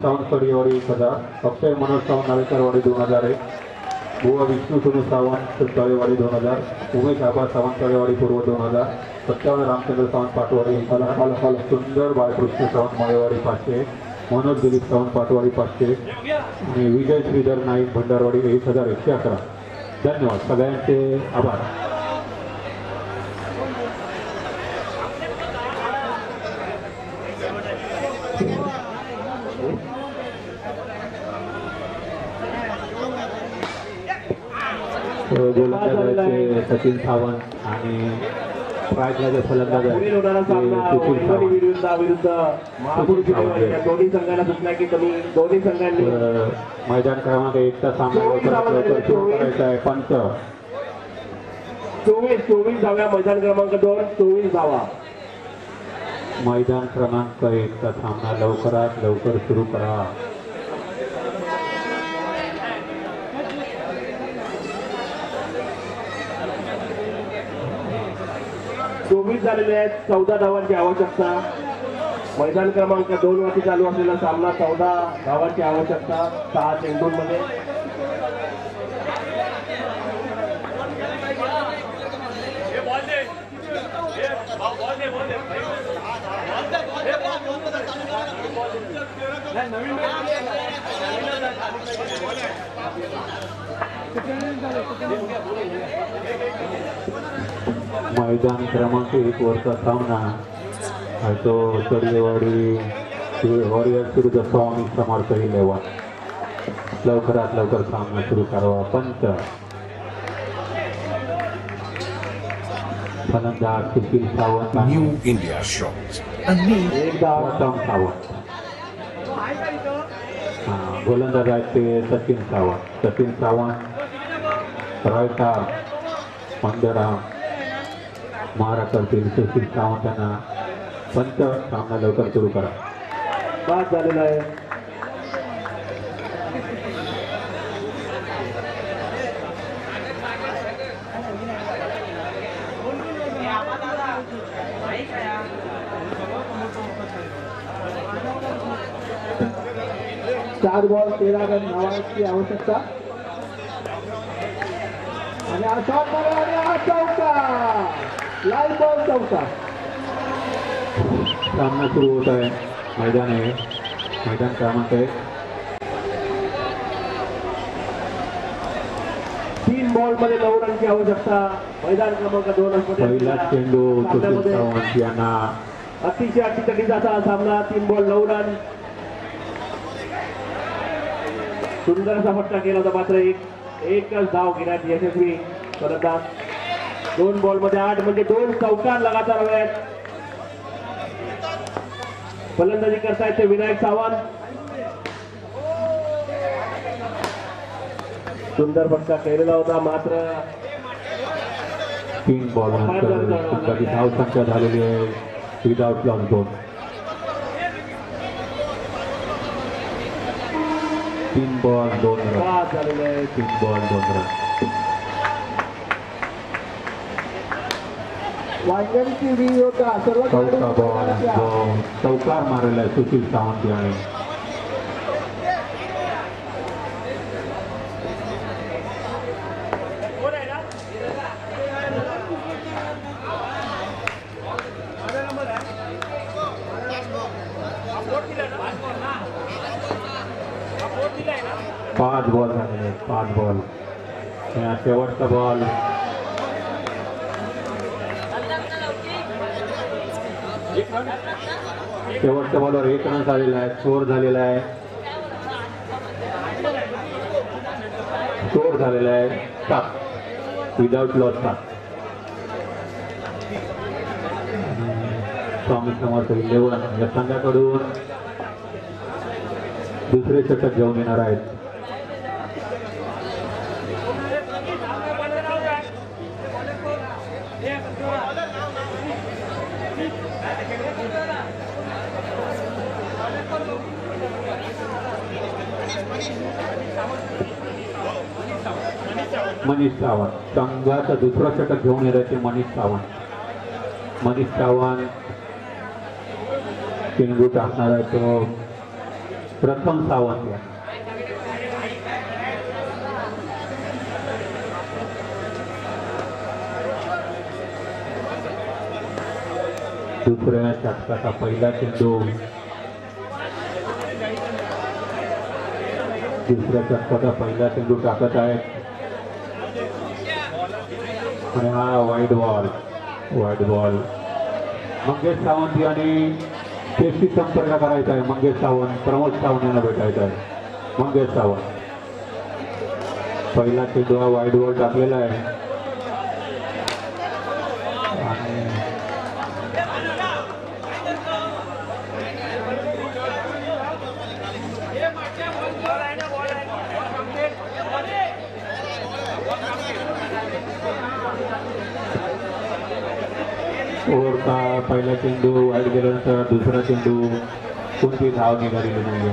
सावंत कडिवाडी 1000, अक्षय मनोज सावंत नावेकरवाडी 2001, बुवा विष्णू सोनू सावंत तळेवाडी 2000, उमेश आबा सावंत तळेवाडी पूर्व 2000, सत्यावन रामचंद्र सावंत पाटवाडी 1000, सुंदर बाळकृष्ण सावंत मळेवाडी 500, मनोज दिलीप सावंत पाटवाडी 500 आणि विजय श्रीधर नाईक भंडारवाडी 1111. धन्यवाद, सगळ्यांचे आभार. गोलंदाजाचे सचिन सावंत आणि प्रायजला फलंदाज दोन्ही संघांना सूचना की तुम्ही दोन्ही संघांनी मैदान क्रमांक 1 चा सामना सुरू करायचा आहे. पंच 24 धाव्या, मैदान क्रमांक 2 24 धावा. मैदान क्रमांक 1 चा सामना लवकरात लवकर सुरू करा. 24 झालेले आहेत. 14 धावांची आवश्यकता. मैदान क्रमांक 2 वरती चालू असलेला सामना 14 धावांची आवश्यकता 6 चेंडूंमध्ये. मैदान क्रमांक 1 वरचा सामना आहे तो तळेवाडी वॉरियर्स विरुद्ध स्वामी समर्थ 11. लवकरात लवकर सामना सुरू करावा. पंच फलंदाज Sushil Sawant, new India shot Sawant. गोलंदाज आहेत ते सचिन सावंत. रायता मंदरा मारा करतील सुशील सावंतांना. पंच सामना लवकर सुरू करा. बाद झालेला आहे. चार बॉल 13 रन धावांची आवश्यकता आणि हा शॉट मारला आणि हा चौका. लाईन बॉल चौका. सामना सुरू होत आहे. मैदान क्रमांक 1. 3 बॉल मध्ये 9 रनची आवश्यकता. मैदान क्रमांक 2 पहिला चेंडू सुशील सावंत यांना. अतिशय अटीतटीचा हा सामना. 3 बॉल 9 रन. सुंदर असा फटका केला होता मात्र एकच धाव घेण्यात यशस्वी फलंदाज. 2 बॉल मध्ये 8 म्हणजे 2 चौकार लगातार हव्यात. फलंदाजी करतायत ते विनायक सावंत. सुंदर फटका केलेला होता मात्र 3 बॉल नंतर धाव संख्या झालेली आहे विदाउट लॉस 2. 3 ball 2 run. बाद झालेले आहे. 3 बॉल 2 रन. वांगणची वी होता सर्वात चौथा बॉल जो चौकार मारलेला आहे सुशील सावंत याने. पाच बॉल झालेले. 5 बॉल. शेवटचा बॉल शेवटच्या बॉलवर 1 रन झालेला आहे. स्कोर झालेला आहे 7 विदाउट लॉस 7. स्वामी समर्थ 11 या संघाकडून दुसरे षटक घेऊन येणार आहेत. मनीष सावंत संघाचं दुसरं षटक घेऊन येण्याचे मनीष सावंत चेंडू टाकणार आहे तो प्रथम सावंत. दुसऱ्या षटकाचा पहिला चेंडू. दुसऱ्या षटकाचा पहिला चेंडू टाकत आहेत आणि हा वाईड बॉल. मंगेश सावंत यांनी चेष्टी संपर्क करायचा आहे. मंगेश सावंत, प्रमोद सावंत यांना भेटायचं आहे. मंगेश सावंत पहिला चेंडू हा वाईड बॉल टाकलेला आहे आणि ओव्हरचा पहिला चेंडू वाईड गेल्यानंतर दुसरा चेंडू कोणती धाव निघालेली नाही.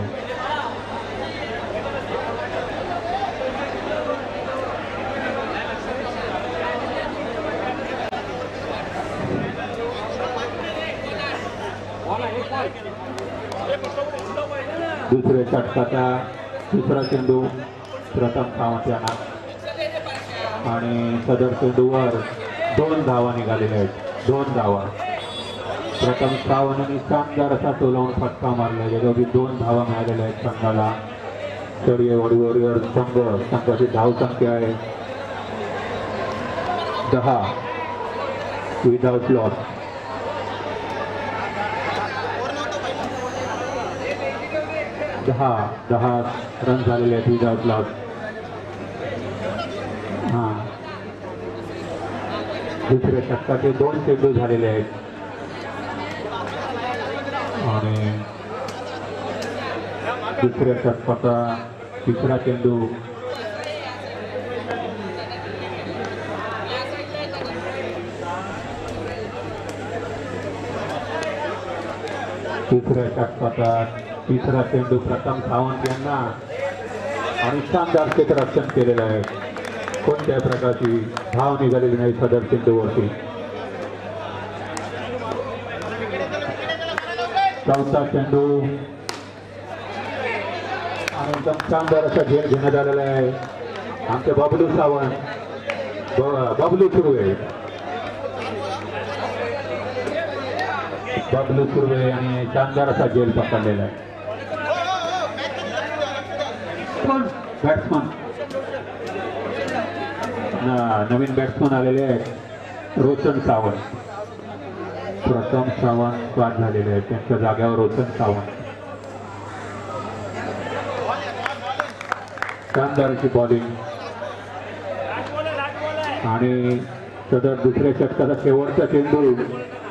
दुसऱ्या षटकाचा दुसरा चेंडू प्रथम सावंत यांना आणि सदर चेंडूवर 2 धावा निघालेल्या आहेत. 2 धावा. प्रथम सावंतांनी शानदार असा टोलावून फटका मारला ज्याच्यावरती 2 धावा मिळालेल्या आहेत संघाला. चढीवाडी वॉरियर संघाची धाव संख्या आहे 10 विदाउट लॉस. दहा रन झालेले आहेत विदाउट लॉस. दुसऱ्या षटकाचे 2 चेंडू झालेले आहेत आणि दुसऱ्या षटकाचा तिसरा चेंडू. तिसऱ्या षटकाचा तिसरा चेंडू प्रथम सावंत यांना आणि शानदार क्षेत्ररक्षण केलेलं आहे. कोणत्याही प्रकारची धाव निघालेली नाही सदर चेंडूवरती. चौथा चेंडू आणि एकदम शानदार असा झेल घेण्यात आलेला आहे. आमचे बबलू सावंत, बबलू सुर्वे आणि शानदार असा झेल पकडलेला आहे. बॅट्समन नवीन बॅट्समन आलेले आहेत रोशन सावंत. प्रथम सावंत बाद झालेले आहेत त्यांच्या जाग्यावर रोशन सावंत. शानदारची बॉलिंग आणि सदर दुसऱ्या षटकाचा शेवटचा चेंडू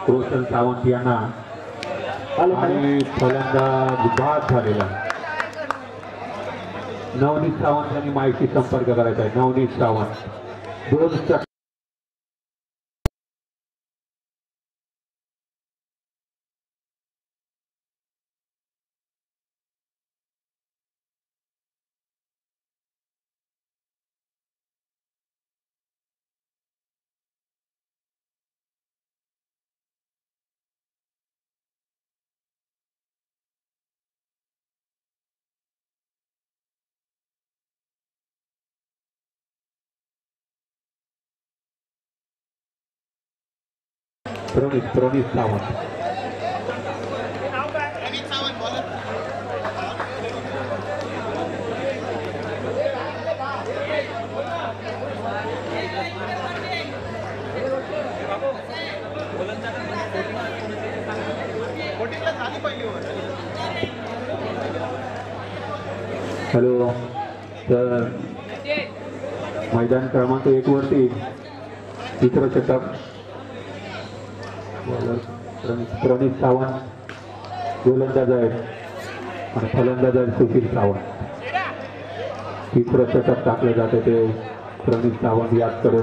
रोशन सावंत यांना आणि फलंदाज बाद झालेला. नवनीत सावंत यांनी माहिती संपर्क करायचा आहे. नवनीत सावंत 2 प्रणीत सावंत. हॅलो सर, मैदान क्रमांक 1 वरती तिसरं षटक प्रणीत सावंत गोलंदाज आहेत आणि फलंदाज आहेत सुशील सावंत. तिसरं षटक टाकलं जाते ते प्रणीत सावंत यादकडे.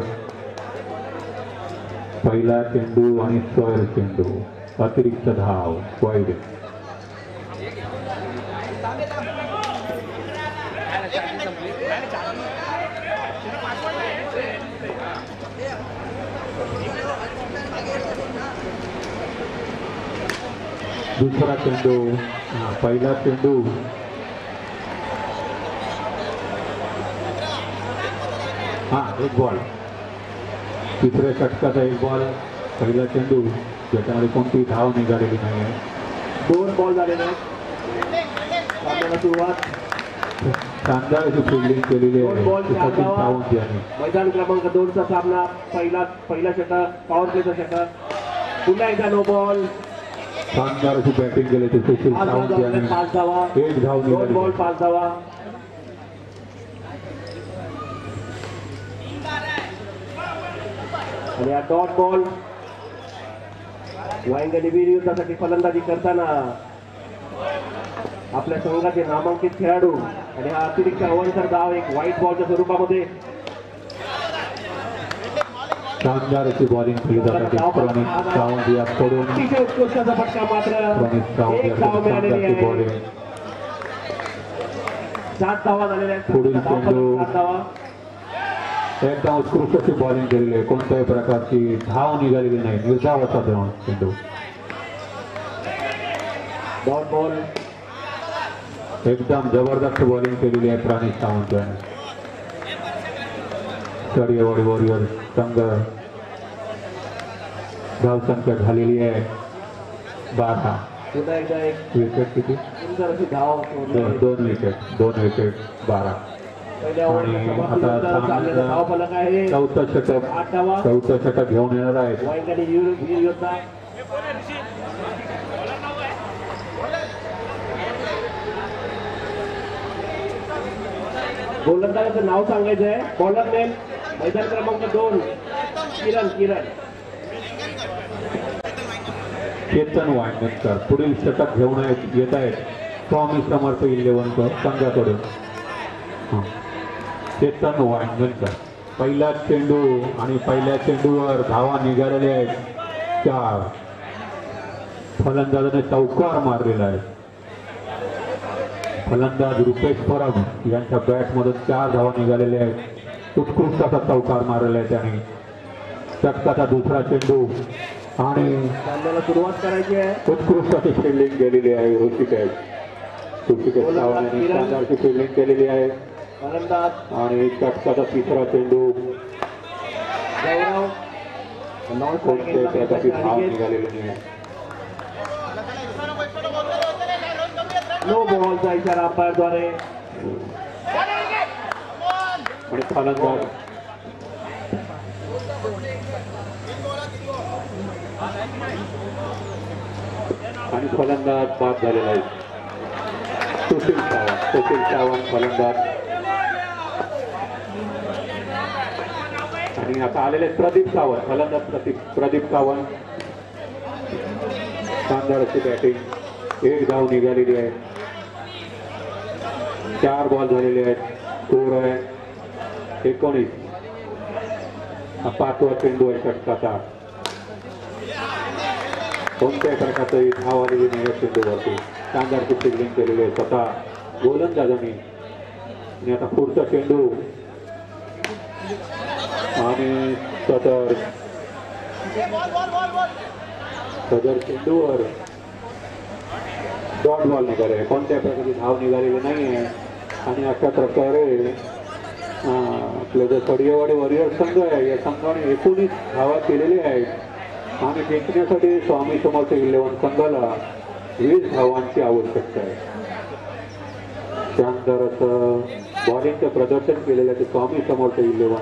पहिला चेंडू आणि स्क्वेअर चेंडू, अतिरिक्त धाव, वाईड. दुसरा चेंडू, पहिला चेंडू हा एक बॉल तिसऱ्या षटकाचा एक बॉल पहिला चेंडू ज्याच्यामध्ये कोणती धाव निघालेली नाही आहे 2 बॉल झालेले आहेत सामन्याला सुरुवात शानदार अशी फिल्डिंग केलेली 2 बॉल आहे 4 सचिन धावा सावंत यांनी मैदान क्रमांक 2 चा सामना पहिला षटक पॉवर प्लेचा षटक पुन्हा एकदा नो बॉल शानदार अशी बॅटिंग केली ते सुशील 5 सावंत यांनी धावा एक धाव 2 बॉल निघाली 5 धावा आणि हा डॉट बॉल वाईंगणी विरुद्धासाठी फलंदाजी करताना आपल्या संघाचे नामांकित खेळाडू आणि हा अतिरिक्त अवंतर धाव एक व्हाईट बॉलच्या स्वरूपामध्ये शानदार अशी बॉलिंग केली जाते प्रणित सावंत याकडून अतिशय उत्कृष्ट फटका मात्र प्रणित सावंत एक धाव याकडून मिळालेली शानदार आहे बॉलिंग 7 धावा झालेल्या आहेत पुढील धाव चेंडू. फलक 7 धावा एकदम उत्कृष्ट अशी बॉलिंग केलेली आहे कोणत्याही प्रकारची धाव निघालेली नाही निर्धावाचा चेंडू डॉट बॉल एकदम जबरदस्त बॉलिंग केलेली आहे प्रणित सावंत यांनी कडियावाडी वॉरियर संघ धावसंख्या झालेली आहे 12 पुन्हा एकदा एक विकेट किती सुंदर अशी धाव सोडली. दोन विकेट 12 पहिल्या आणि ओव्हरच्या आता समाप्तीनंतर चाललेला धाव फलक आहे चौथं 8 धावा षटक घेऊन येणार आहेत वाईंगणी वीर योद्धा गोलंदाजाचं नाव सांगायचं आहे बॉलर नेम मैदान क्रमांक 2 किरण चेतन वांगणकर पुढील षटक घेऊन येत आहेत स्वामी समर्थ 11 संघाकडून चेतन वांगणकर पहिला चेंडू आणि पहिल्या चेंडूवर धावा निघालेल्या आहेत 4 फलंदाजाने चौकार मारलेला आहे फलंदाज रुपेश परब यांच्या बॅटमधून 4 धावा निघालेल्या आहेत उत्कृष्ट असा चौकार मारलेला आहे त्याने षटकाचा दुसरा चेंडू आणि सामन्याला सुरुवात करायची आहे उत्कृष्ट अशी फिल्डिंग केलेली आहे ऋषिकेश सावंत यांनी शानदारची फिल्डिंग केलेली आहे फलंदाज आणि षटकाचा तिसरा चेंडू गौरव कोणत्याही प्रकारची धाव निघालेली नाही नो बॉलचा इशारा अंपायरद्वारे आणि फलंदाज बाद झालेला आहे सुशील सावंत फलंदाज आणि आता आलेले प्रदीप सावंत फलंदाज प्रदीप सावंत शानदार अशी बॅटिंग एक धाव निघालेली आहे 4 बॉल झालेले आहेत स्कोर आहे 19 हा 5वा चेंडू आहे षटकाचा कोणत्याही प्रकारची धाव आलेली नाही या चेंडूवरती शानदारची फिल्डिंग केलेली आहे स्वतः गोलंदाजांनी आणि आता पुढचा चेंडू आणि सदर चेंडूवर डॉट बॉल निघाले कोणत्याही प्रकारची धाव निघालेली नाही आहे आणि अशा प्रकारे आपलं जो कडियावाडी वॉरियर संघ आहे या संघाने 19 धावा केलेल्या आहेत आणि जिंकण्यासाठी स्वामी समर्थ 11 संघाला 20 धावांची आवश्यकता आहे शानदार असं बॉलिंगचं प्रदर्शन केलेलं आहे स्वामी समर्थ 11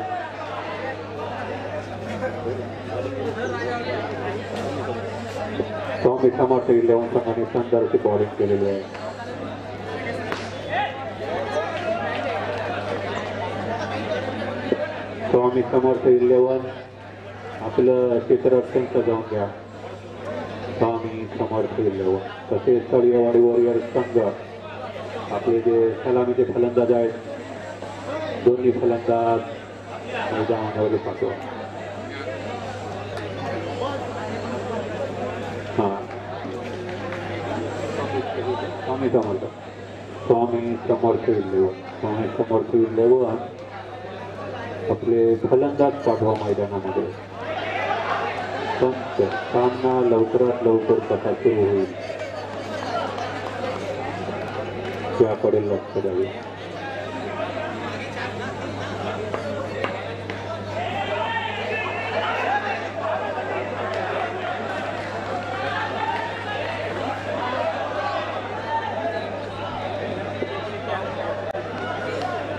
स्वामी समर्थ 11 संघाने शानदार अशी बॉलिंग केलेली आहे स्वामी समर्थ 11 आपलं क्षेत्ररक्षण सजावून घ्या स्वामी समर्थ 11 तसेच कडियावाडी वॉरियर संघ आपले जे सलामीचे फलंदाज आहेत दोन्ही फलंदाज मैदानावर पाठवा स्वामी समर्थ 11 आपले फलंदाज पाठवा मैदानामध्ये पंच सामना लवकरात लवकर कसा सुरू होईल त्याकडे लक्ष द्यावे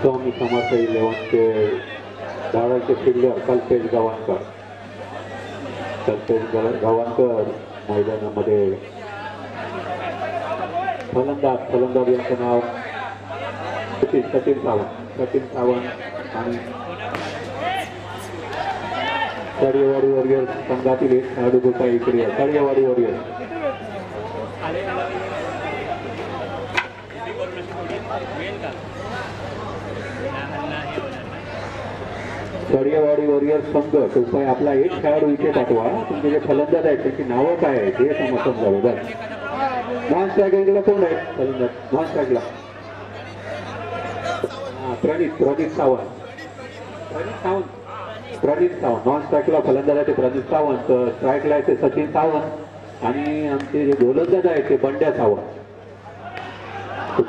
स्वामी समर्थ 11 के धाराचे फिल्डर कल्पेश गव्हाणकर. कल्पेश गव्हाणकर मैदानामध्ये फलंदाज यांचं नाव सचिन सावंत आणि तळेवाडी वॉरियर्स संघातील एक खेळाडू होता इकडे. तळेवाडी वॉरियर्स संघ कृपया आपला एक खेळाडू इथे पाठवा. तुमचे जे फलंदाज आहेत त्यांची नावं काय आहेत हे समजावं. बरं नॉन स्ट्रायकला कोण आहे फलंदाज? नॉन स्ट्रायकला प्रणित सावंत नॉन स्ट्राईकला फलंदाज आहे ते प्रणित सावंत. स्ट्राईकला आहे ते सचिन सावंत आणि आमचे जे गोलंदाज आहे ते बंड्या सावंत.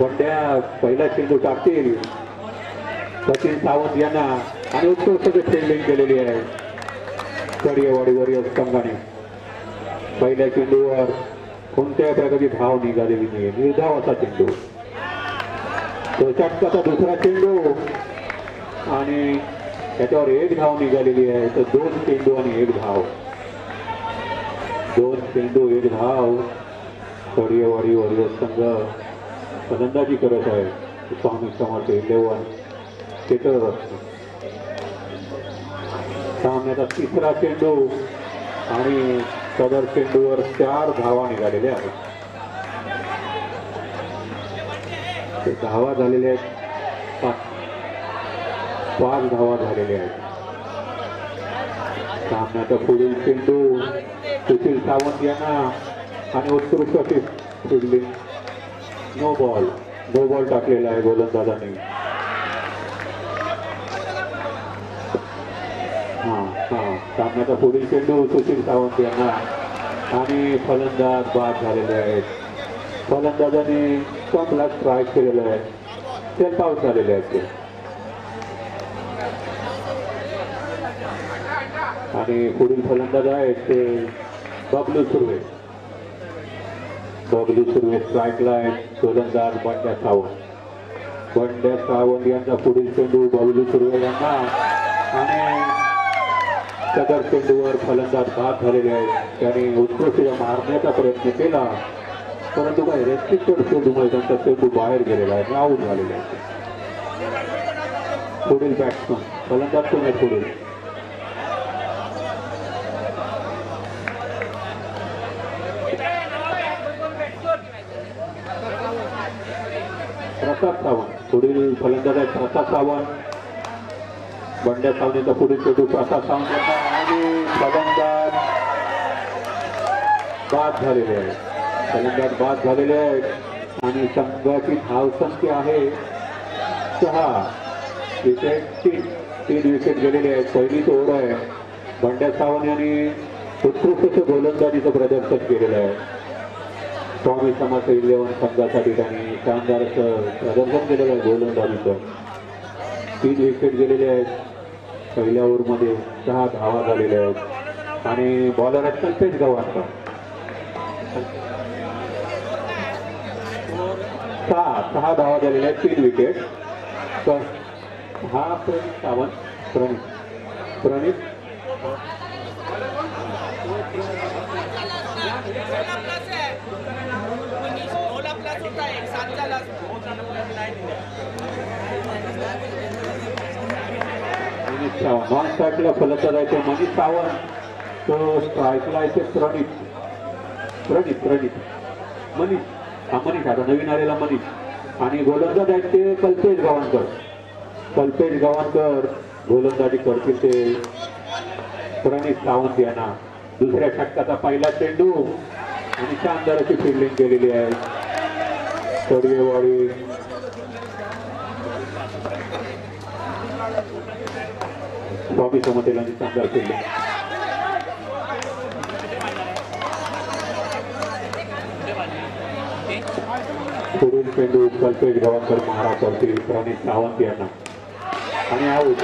बंड्या पहिला चेंडू टाकतील सचिन सावंत यांना आणि उत्कृष्ट फिल्डिंग केलेली आहे तळेवाडी वॉरियर्स संघाने. पहिल्या चेंडूवर कोणत्याही प्रकारची धाव निघालेली नाही. निर्धाव असा चेंडू. तो षटकाचा दुसरा चेंडू आणि त्याच्यावर एक धाव निघालेली आहे. तर 2 चेंडू आणि 1 धाव. 2 चेंडू 1 धाव. तळेवाडी वॉरियर्स संघ फलंदाजी करत आहे. स्वामी समर्थ 11 क्षेत्र सामन्याचा तिसरा चेंडू आणि सदर चेंडूवर 4 धावा निघालेल्या आहेत. धावा झालेल्या आहेत 5 धावा झालेल्या आहेत. सामन्याचा पुढील चेंडू सुशील सावंत यांना आणि उत्कृष्ट फिल्डिंग. नो बॉल टाकलेला आहे गोलंदाजांनी. सामन्याचा पुढील चेंडू सुशील सावंत यांना आणि फलंदाज बाद झालेले आहेत. फलंदाजांनी स्टंपला स्ट्राईक केलेलं आहे. सेल्फ आउट झालेले आहेत ते. आणि पुढील फलंदाज आहेत ते बबलू सुर्वे स्ट्राईकला आहेत. गोलंदाज बंड्या सावंत यांचा पुढील चेंडू बबलू सुर्वे यांना आणि सदर चेंडूवर फलंदाज बाद झालेले आहेत. त्यांनी उत्कृष्ट मारण्याचा प्रयत्न केला परंतु काही रेस्ट्रिक्टेड चेंडूमुळे त्यांचा चेंडू बाहेर गेलेला आहे. आऊट झालेला आहे. पुढील बॅट्समन फलंदाज कोण आहे? पुढील प्रताप सावंत. पुढील फलंदाज आहे प्रताप सावंत. बंड्या सावंतचा पुढील चेंडू प्रताप सावंत आणि फलंदाज बाद झालेले आहेत. आणि संघाची धावसंख्या आहे 6. विकेट 3 विकेट गेलेले आहेत. पहिलीच ओव्हर आहे. बंड्या सावंत यांनी उत्कृष्ट गोलंदाजीचं प्रदर्शन केलेलं आहे. स्वामी समर्थ 11 संघासाठी त्यांनी शानदार प्रदर्शन केलेलं आहे गोलंदाजीचं. 3 विकेट गेलेले आहेत. पहिल्या ओव्हरमध्ये 6 धावा झालेल्या आहेत. आणि बॉलर आहेत कल्पेश गव्हाणकर. 6 धावा झालेल्या आहेत. 3 विकेट. हा प्रणित सावंत प्रणित नॉन स्ट्राईकला फलंदाज आहे ते मनीष सावंत. तो स्ट्राईकला आहे ते प्रणित मनीष आता नवीन आलेला मनीष. आणि गोलंदाज आहेत ते कल्पेश गव्हाणकर गोलंदाजी करतील ते प्रणित सावंत यांना. दुसऱ्या षटकाचा पहिला चेंडू आणि शानदार अशी फिल्डिंग केलेली आहे. तळेवाडी स्वामी समतेला शानदार फिल्डिंग. पुढील चेंडू कल्पेश गव्हाणकर महाराज करतील प्रणित सावंत यांना आणि आऊट.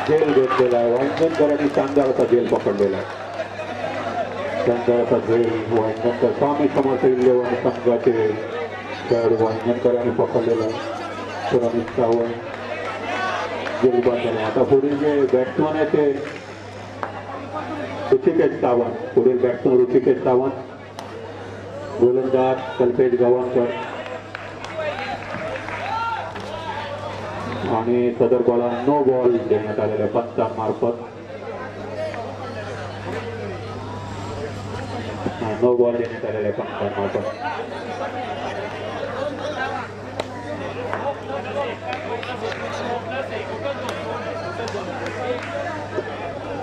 झेल घेतलेला आहे. वाईनगणकरांनी शानदार असा झेल पकडलेला आहे. वाईनगणकर स्वामी समर्थ 11 संघाचे खेळाडू वाईनगणकरांनी पकडलेला आहे. प्रणित सावंत गोलबाद झाले. आता पुढील जे बॅट्समन आहे ते ऋषिकेश सावंत. पुढील बॅट्समन ऋषिकेश सावंत, गोलंदाज कल्पेश गव्हाणकर आणि सदर बॉलला नो बॉल देण्यात आलेला आहे पंचांमार्फत. नो बॉल देण्यात आलेला आहे पंचांमार्फत.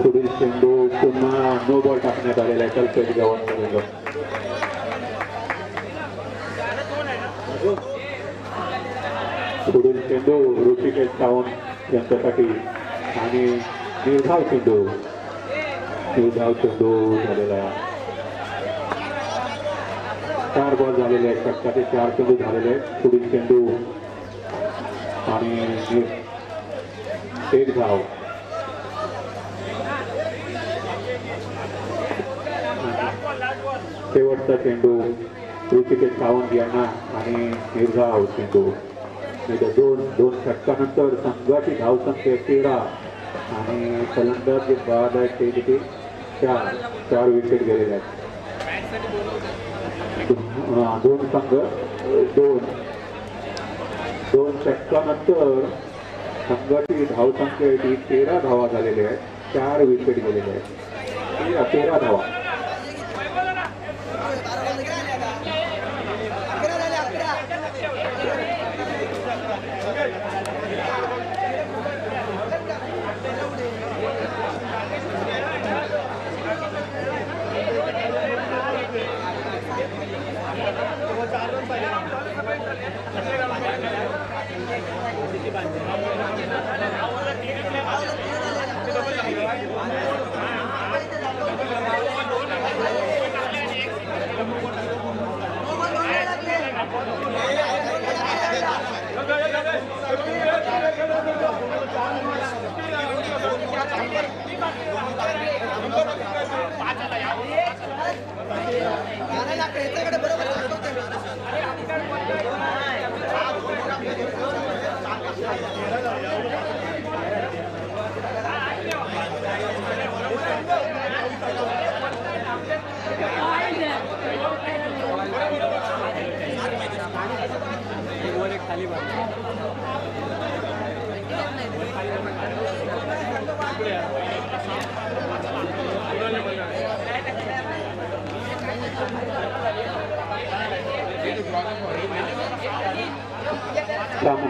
पुढील चेंडू पुन्हा नो बॉल टाकण्यात आलेला आहे कल्पेश गव्हाणकर. पुढील चेंडू ऋषिकेश सावंत यांच्यासाठी आणि निर्धाव चेंडू झालेला आहे. 4 बॉल झालेले आहेत. षटकाचे 4 चेंडू झालेले आहेत. पुढील चेंडू आणि 1 धाव. शेवटचा चेंडू ऋषिकेश सावंत यांना आणि निर्धाव चेंडू. दोन षटकानंतर संघाची धावसंख्या 13 आणि फलंदाज जे बाद आहेत ते किती 4 विकेट गेलेले आहेत. दोन संघ दोन षटकानंतर संघाची धावसंख्या ती 13 धावा झालेल्या आहेत. 4 विकेट गेलेले आहेत. 13 धावा.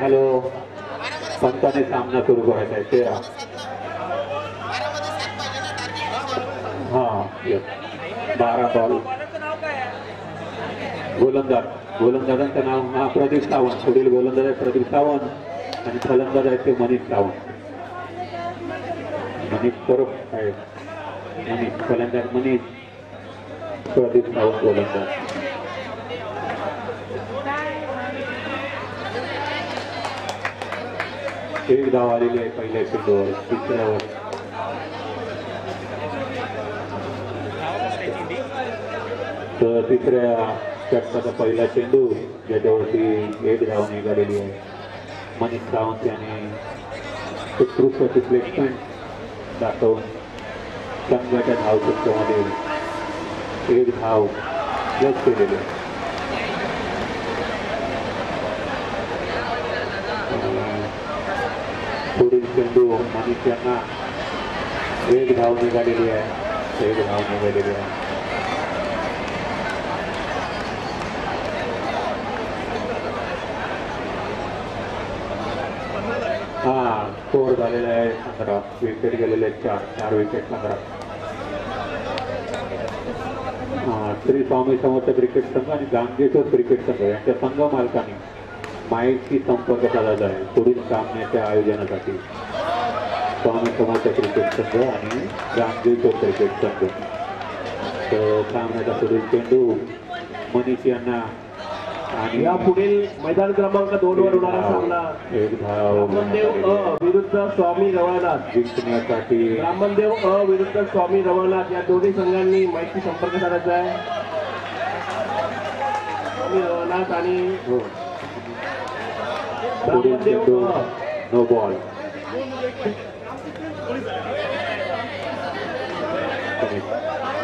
हॅलो, पंचाने सामना सुरू करायचा आहे. 13 12 बॉल. गोलंदाजांचं नाव प्रदीप सावंत. पुढील गोलंदाज आहे प्रदीप सावंत आणि फलंदाज आहे ते मनीष सावंत. मनीष परब आहे. मनीष फलंदाज, मनीष प्रदीप सावंत गोलंदाज. एक धाव आलेली आहे पहिल्या चेंडूवर. तिसऱ्यावर तर तिसऱ्या षटकाचा पहिला चेंडू ज्याच्यावरती 1 धाव निघालेली आहे. मनीष सावंत याने उत्कृष्ट रिफ्लेक्शन दाखवून संघाच्या धावसंख्येमध्ये 1 धाव जग केलेली आहे. पुढील चेंडू मनीष यांना 1 धाव निघालेली आहे. 1 धाव निघालेली आहे. स्कोर झालेला आहे 15. विकेट गेलेले आहेत 4 विकेट 15. श्री स्वामी समर्थ क्रिकेट संघ आणि गांगेश्वर क्रिकेट संघ यांच्या संघ मालकांनी माहिती संपर्क साधायचा आहे पुढील सामन्याच्या आयोजनासाठी. स्वामी समर्थ क्रिकेट संघ आणि गांगेश्वर क्रिकेट संघ. तर सामन्याचा पुढील चेंडू मनीष यांना आणि या पुढील मैदान क्रमांक 2 वर होणारा सामना 1 धाव ब्राह्मणदेव विरुद्ध स्वामी रवळनाथ जिंकण्यासाठी. ब्राह्मणदेव विरुद्ध स्वामी रवळनाथ या दोन्ही संघांनी माहिती संपर्क साधायचा आहे. स्वामी रवळनाथ आणि पुढील चेंडू नो बॉल.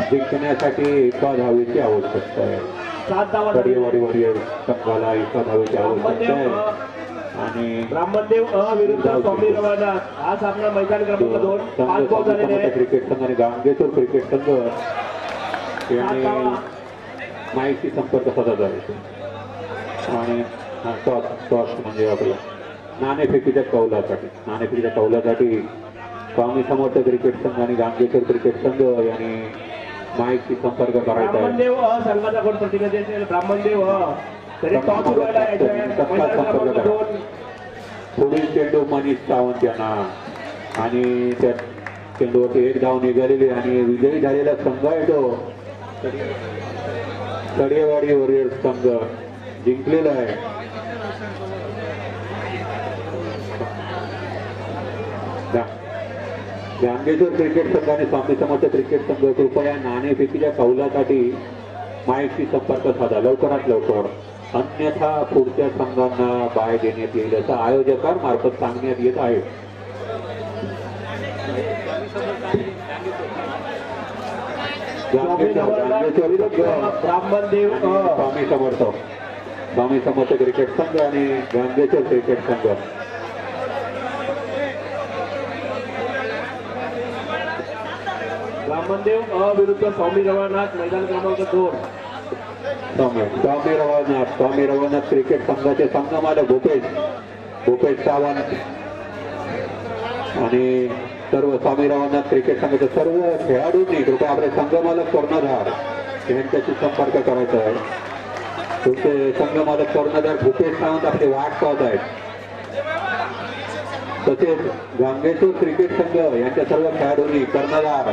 जिंकण्यासाठी एका धावेची आवश्यकता आहे. 7 धावा कडेवाडीवरील संघाला एका धावेची आवश्यकता आहे. आणि ब्राह्मणदेव विरुद्ध स्वामी रवानाथ हा सामना मैदान क्रमांक 2 5 बॉल झालेले आहेत. क्रिकेट संघ आणि गांगेश्वर क्रिकेट संघ यांनी माहिती संपर्क साधला आहे. आणि टॉस म्हणजे आपलं नाणेफेकीच्या कौलासाठी स्वामी समर्थ क्रिकेट संघ आणि गांगेश्वर क्रिकेट संघ यांनी माहिती संपर्क करायचा आहे. ब्राह्मणदेव संघाचा कोण प्रतिनिधी असेल? ब्राह्मणदेव तरी टॉस उडवायला यायचा आहे. मैदान क्रमांक 2 पुढील चेंडू मनीष सावंत यांना आणि त्या चेंडूवरती 1 धाव निघालेली आणि विजयी झालेला संघ आहे तो कडेवाडी वॉरियर्स संघ जिंकलेला आहे. गांगेश्वर क्रिकेट संघ आणि स्वामी समर्थ क्रिकेट संघ कृपया नाणेफेकीच्या कौलासाठी माहिती संपर्क साधा लवकरात लवकर, अन्यथा पुढच्या संघांना बाय देण्यात येईल असं आयोजकांमार्फत सांगण्यात येत आहे. ब्राह्मणदेव स्वामी समर्थ क्रिकेट संघ आणि गांगेश्वर क्रिकेट संघ ब्राह्मणदेव विरुद्ध स्वामी रवानाथ मैदान क्रमांक 2 स्वामी रवानाथ क्रिकेट संघाचे संघमालक भूपेश सावंत आणि सर्व स्वामी रवानाथ क्रिकेट संघाचे सर्व खेळाडूंनी कृपया आपले संघमालक कर्णधार यांच्याशी संपर्क करायचा आहे. तुमचे संघमालक कर्णधार भूपेश सावंत आपली वाट पाहत आहेत. तसेच गांगेश्वर क्रिकेट संघ यांच्या सर्व खेळाडूंनी कर्णधार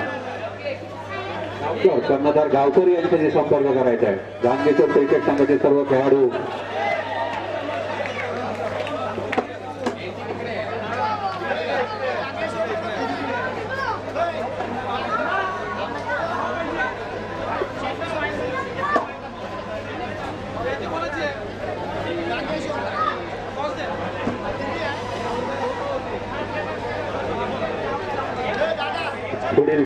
गावकर यांच्याशी संपर्क करायचा आहे. गांगेश्वर क्रिकेट संघाचे सर्व खेळाडू